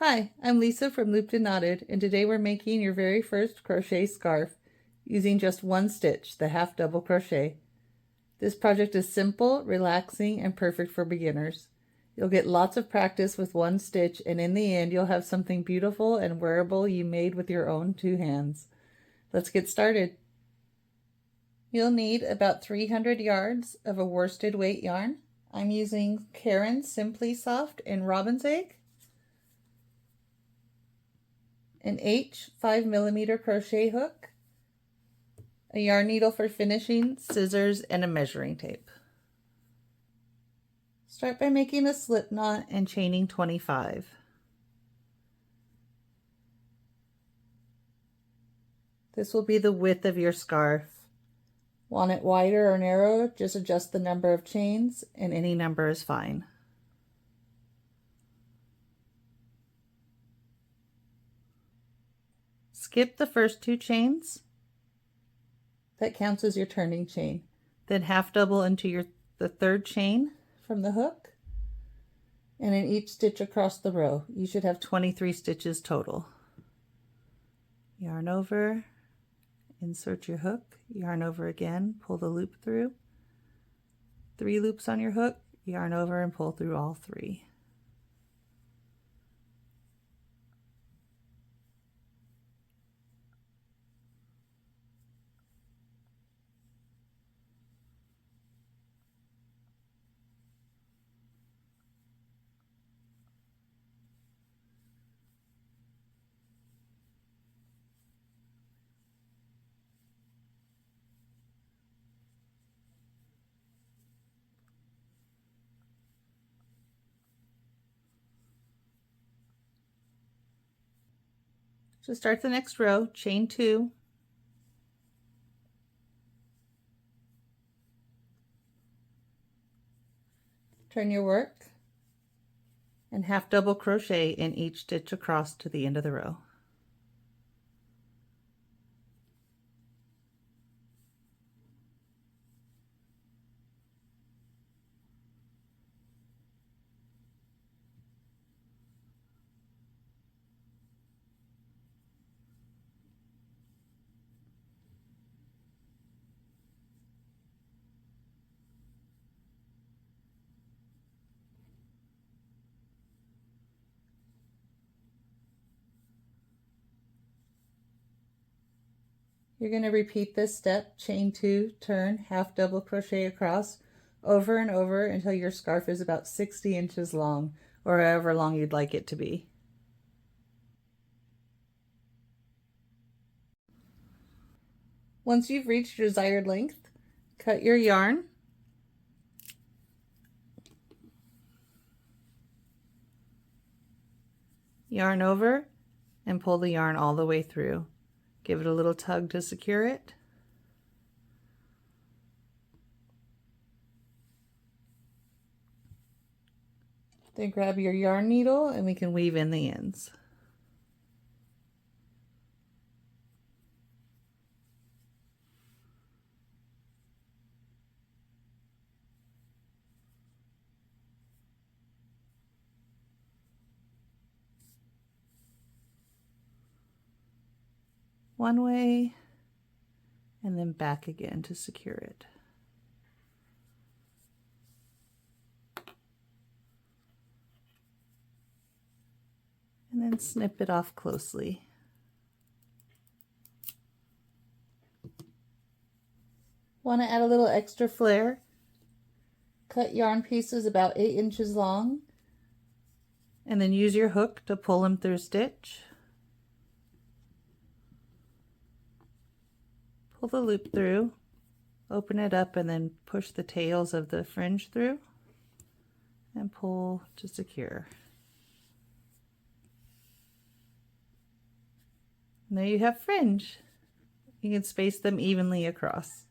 Hi, I'm Lisa from Looped and Knotted, and today we're making your very first crochet scarf using just one stitch, the half double crochet. This project is simple, relaxing, and perfect for beginners. You'll get lots of practice with one stitch, and in the end you'll have something beautiful and wearable you made with your own two hands. Let's get started. You'll need about 300 yards of a worsted weight yarn. I'm using Karen's Simply Soft in Robin's Egg, an H 5mm crochet hook, a yarn needle for finishing, scissors, and a measuring tape. Start by making a slip knot and chaining 25. This will be the width of your scarf. Want it wider or narrow, just adjust the number of chains, and any number is fine. Skip the first two chains. That counts as your turning chain. Then half double into the third chain from the hook, and in each stitch across the row. You should have 23 stitches total. Yarn over, insert your hook, yarn over again, pull the loop through. 3 loops on your hook, yarn over and pull through all 3. So start the next row, chain 2, turn your work, and half double crochet in each stitch across to the end of the row. You're going to repeat this step, chain 2, turn, half double crochet across, over and over until your scarf is about 60 inches long, or however long you'd like it to be. Once you've reached your desired length, cut your yarn, yarn over, and pull the yarn all the way through. Give it a little tug to secure it. Then grab your yarn needle and we can weave in the ends. One way and then back again to secure it. And then snip it off closely. Want to add a little extra flare? Cut yarn pieces about 8 inches long and then use your hook to pull them through a stitch. Pull the loop through, open it up, and then push the tails of the fringe through and pull to secure. And there you have fringe. You can space them evenly across.